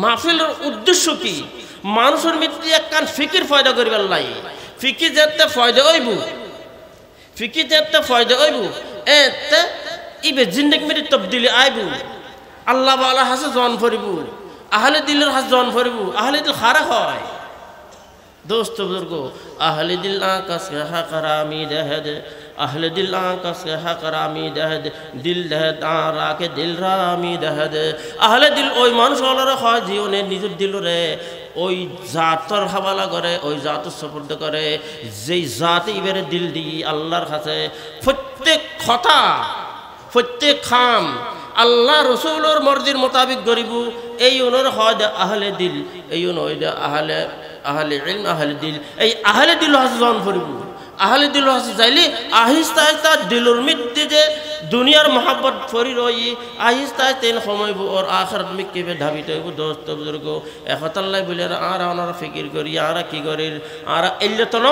A: মাহফিলের উদ্দেশ্য কি মানুষের মধ্যে একখান ফিকির পয়দা করিবার লাই ফিকির যেতে পয়দা হইবু এতে इबे जिंदगी में तब्दीली आइबू अल्लाह वाला हस जन फरिबू आहले दिल हस जन फरिबू आहले दिल खारा है दोस्त बुजुर्गो आहले दिल आकाश के हकरामी दहद आहले दिल आकाश के हकरामी दहद दिल दहद आरा के दिल रामी दहद आहले दिल ओई मानुष वाला হয় জীবনে নিজের দিল রে ওই জাতর হাওয়ালা করে ওই জাতর সুপুর্দ করে যেই জাত ইবেরে দিল দি আল্লাহর কাছে প্রত্যেক কথা প্রত্যেক খাম আল্লাহ রসুলের মর্জির মোতাবিক গরিবু এই ওনর হয় আহলে দিল এই ওনর আহলে ইলম আহলে দিল এই আহলে দিল হাস জন ফরিবু আহলে দিল হাস যাইলে আহিস্তা আহিস্তা দিলর মধ্যে যে দুনিয়ার মোহাব্বত ফরি রই আহিস্তা তেন সময়বু আর আখিরাত মিকে ধাবিত হইব দোস্ত বুজুর্গ একতাল্লাই বলে আর ওনারা ফিকির করি আর কি করির আর এলে তো ন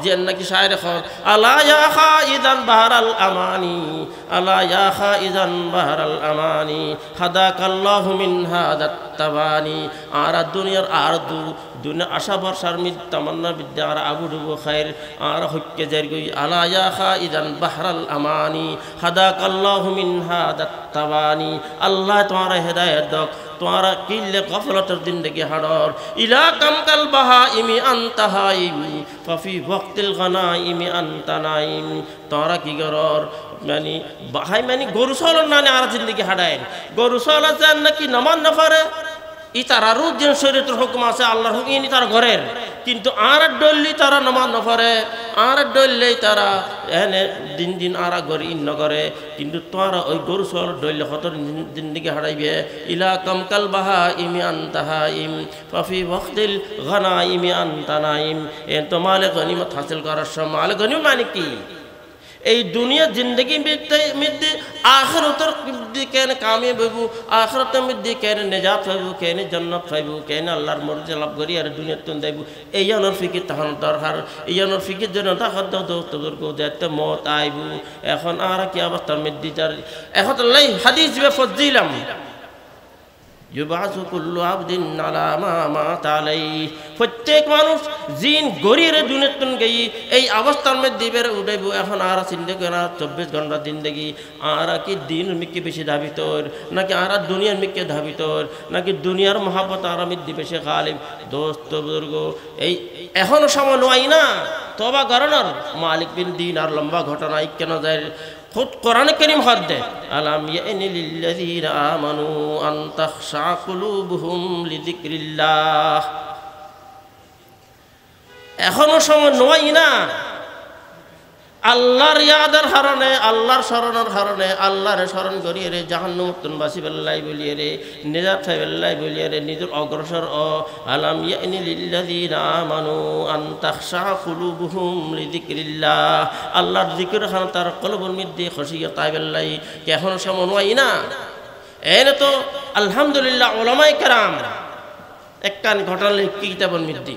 A: যে নাকি শায়রে খ আলা ইয়া খাইদান বাহরাল আমানি আলা ইয়া খাইদান বাহরাল আমানি হাদাকাল্লাহু মিন হাদাত তাবানি আর দুনিয়ার আর দুনিয়া আশা ভরসার মিদ তামান্না বিদ্যা আর আবু ডুবু খায়ের আর হক্কে জারি গই আলা ইয়া খাইদান বাহরাল আমানি হাদাকাল্লাহু মিন হাদাত তাবানি আল্লাহ তোমার হেদায়েত দাও তোমার কিল্লে গফলতের জিন্দেগি হাড়র ইলা কামকাল বাহাইমি আনতা হাইমি ফাফি ওয়াক্তিল গানাইমি আনতা নাইম তোরা কি গরর মানে বাহাই মানে গরু চলন নানে আর জিন্দেগি হাড়ায় গরু চলা যান নাকি নামান না পারে ইতারারও যে শরীয়তের হুকুম আছে আল্লাহর হুকুম ইনি তার ঘরের কিন্তু আর ডললি তারা নামান না পারে আর ডললেই তারা এনে দিন দিন আর গরি ইন করে কিন্তু তোরা ওই গরু চল ডললে কত জিন্দেগি হারাইবে ইলা কামকাল বাহা ইমি আনতাহাইম ফাফি ওয়াক্তিল গানাইমি আনতানাইম এ তো মালে গনিমত হাসিল করার সময় মালে গনিমত মানে কি এই দুনিয়া জিন্দগি মধ্যে আখিরাতের কেন কামিয়াব হইব আখিরাতের মধ্যে কেন নিজাত হইব কেন জান্নাত পাইব কেন আল্লাহর মর্জি লাভ করি আর দুনিয়াত তুন যাইব এই আনোর ফিকির তখন দরকার এই আনোর ফিকির জন্য তাহার দোস্ত বুজুর্গ যেতে মত আইব এখন আর কি অবস্থার মধ্যে তার এখন আল্লাহ হাদিস বে ফজিলাম युबासु कुल्लु आब्दिन अला मा मात आलैहि प्रत्येक मानुष जिन गरीरे दुनियातुन गई এই অবস্থার মধ্যে বের উঠাইব এখন আর চিন্তা করে 24 ঘন্টা জিন্দেগি আর কি দিন মিকে বেশি ধাবিতর নাকি আর দুনিয়ার মিকে ধাবিতর নাকি দুনিয়ার মহব্বত আর মধ্যে বেশি গালিব দোস্ত বুজুর্গ এই এখনো সময় নয় না তওবা করানোর মালিক বিন দিন আর লম্বা ঘটনা কেন যায় খুদ কোরআন কারীম হাত দে আলাম ইয়ানি লিল্লাযীনা আমানু আন তাখশা কুলুবুহুম লিযিকরিল্লাহ। এখনো সময় নয় না আল্লাহর ইয়াদের হারণে, আল্লাহর স্মরণের হারণে, আল্লাহর স্মরণ করিয়ে রে জাহান্নাম মুক্তন বাসি বেল্লাই বলিয়ে রে নিজাত খাই বেল্লাই বলিয়ে রে নিজের অগ্রসর ও আলাম ইয়ানি লিল্লাযীনা আমানু আন তাখশা কুলুবুহুম লিযিকরিল্লাহ। আল্লাহর জিকির খান তার কলবের মধ্যে খসিয়া তাই বেল্লাই এখনো সময় নয় না। এনে তো আলহামদুলিল্লাহ উলামায়ে কেরাম একখান ঘটনা কি কিতাবের মধ্যে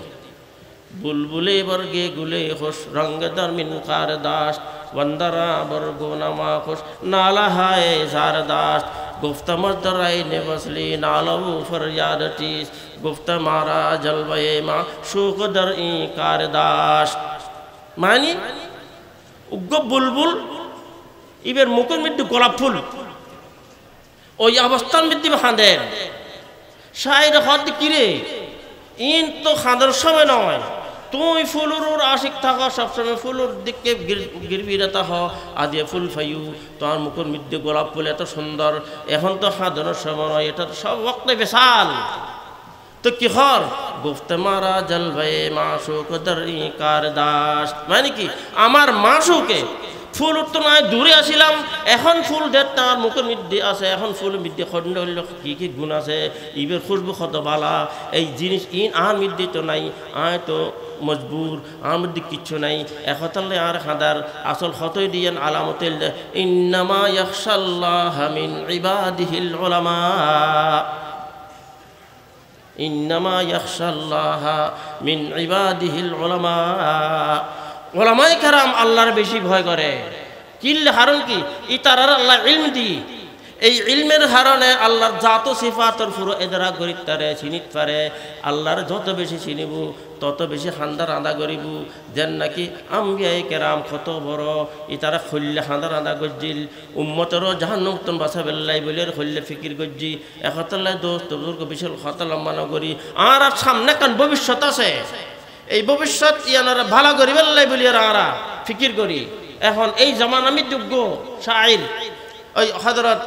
A: বুলবুলে বর্গে গুলে খুশ রঙ্গদার মিনকার দাস বন্দরা বর্গো নামা খুশ নালা হায় ঝার দাস গুফতা মর্দরাই নে বসলি নালাউ ফরয়াদ টিস গুফতা মারা জলবায়ে মা শুক দর ই কার দাস। মানে উগ্র বুলবুল ইবের মুখের মধ্যে গোলাপ ফুল ওই অবস্থার মধ্যে খাঁদেন শায়ের হদ কিরে ইন তো খাঁদার সময় নয়, তুই ফুলুর আশিক থাকা সবসময় ফুলুর দিকে গিরবিরতা হ আদিয়ে ফুল ফাইউ তোমার মুখের মধ্যে গোলাপ ফুল এত সুন্দর, এখন তো খাঁদানোর সময় নয়, এটা তো সব ওয়াক্তে বেসাল। তো কি হর গুফতে মারা জলবায়ে মাসুক দরি কার দাস। মানে কি আমার মাসুকে ফুল উঠতো নয় দূরে আসিলাম, এখন ফুল দেড় তার মুখের মধ্যে আছে, এখন ফুলের মধ্যে খন্ড হইল কি কি গুণ আছে, ইবের খুশবু কত বালা, এই জিনিস ইন আর মধ্যে তো নাই, আয় তো মজবুর আর মধ্যে কিচ্ছু নাই। একতালে আর খাদার আসল হতই দিয়েন আলামতেল ইন্নামা ইয়াখশাল্লাহ মিন ইবাদিহিল উলামা, ইন্নামা ইয়াখশাল্লাহ মিন ইবাদিহিল উলামা। উলামায়ে কেরাম আল্লাহর বেশি ভয় করে। কিল হারণ কি ইতারার আল্লাহ ইলম দি, এই ইলমের হারণে আল্লাহর জাত সিফাতর পুরো এদরা করিত পারে চিনিত পারে। আল্লাহর যত বেশি চিনিব তত বেশি খান্দার আদা করিব। যেন নাকি আম্বিয়ায়ে কেরাম কত বড় ইতারা খল্লে খান্দার আদা গজ্জিল উম্মতেরও জাহান্নামতন বাসা বেল্লাই বলে খল্লে ফিকির গজ্জি একতাল্লাহ দোস্ত বুজুর্গ বিশাল খতা লম্বা নগরী আর সামনে কান ভবিষ্যৎ আছে, এই ভবিষ্যৎ ইয়ানারা ভালো করি বেল্লাই বলি আরা ফিকির করি। এখন এই জামানামি যোগ্য শাইর ওই হযরত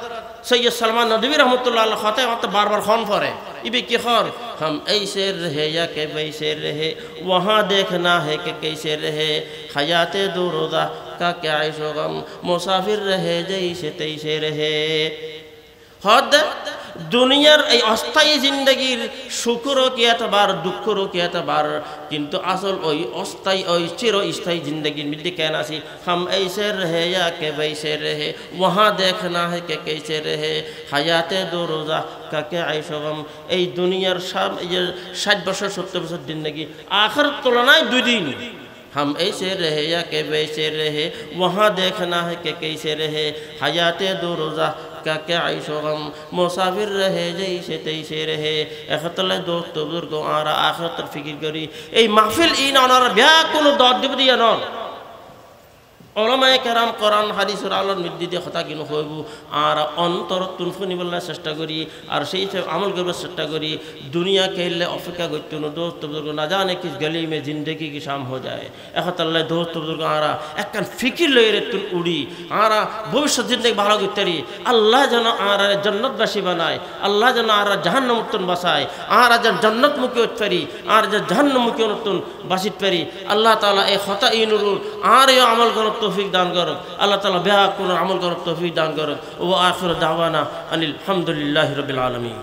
A: সৈয়দ সলমান নদভী রহমতুল্লাহ আলাইহি খাতে মত বারবার খন পড়ে ইবে কি খর हम ऐसे रहे या के वैसे रहे वहाँ देखना है कि कैसे रहे हयात दो रोज़ा का क्या ऐशो गम मुसाफिर रहे जैसे तैसे रहे। हद দুনিয়ার এই অস্থায়ী জিন্দগির সুখরও কি এতবার দুঃখরও কি এতবার, কিন্তু আসল ওই অস্থায়ী ওই চিরস্থায়ী জিন্দগির মধ্যে কেন আসি हम ऐसे रहे या के वैसे रहे वहाँ देखना है कि कैसे रहे हयात दो रोज़ा का क्या ऐशो गम। এই দুনিয়ার 60 বছর 70 বছর জিন্দগি আখিরাত তুলনায় 2 দিন। हम ऐसे रहे या के वैसे रहे वहाँ देखना है कि कैसे रहे हयात दो रोज़ा का क्या ऐशो गम मुसाफिर रहे जैसे तैसे रहे। একতলে দোস্ত বুজুর্গ আরা আখিরাতের ফিকির করি। এই মাহফিল ইন অনার ব্যাক কোনো দর দিব দিয়া নন। উলামায়ে কেরাম কোরআন হাদিসের আলোর মধ্যে দিয়ে কথা কিনো হইব আর অন্তর তুন শুনিবলার চেষ্টা করি আর সেই আমল করবার চেষ্টা করি। দুনিয়া কেলে অপেক্ষা করতে না দোস্ত বুজুর্গ না জানে কিস গলি মে জিন্দগি কি শাম হয়ে যায়। একতাল্লাহ দোস্ত বুজুর্গ আরা একখান ফিকির লইয়ে রে তুন উড়ি আরা ভবিষ্যৎ জিন্দগি ভালো করতে পারি। আল্লাহ যেন আর জান্নাতবাসী বানায়, আল্লাহ যেন আর জাহান্নামতন বাসায়, আর যেন জান্নাতমুখী হতে পারি আর যে জাহান্নামমুখী নতুন বাসিত পারি। আল্লাহ তাআলা এই খতা ইনুরুল আর এই আমল করত তৌফিক দান করুক। আল্লাহ তাআলা বেহা কোন আমল করত তৌফিক দান করুক। ও আখির দাওয়ানা আনিল হামদুলিল্লাহি রাব্বিল আলামিন।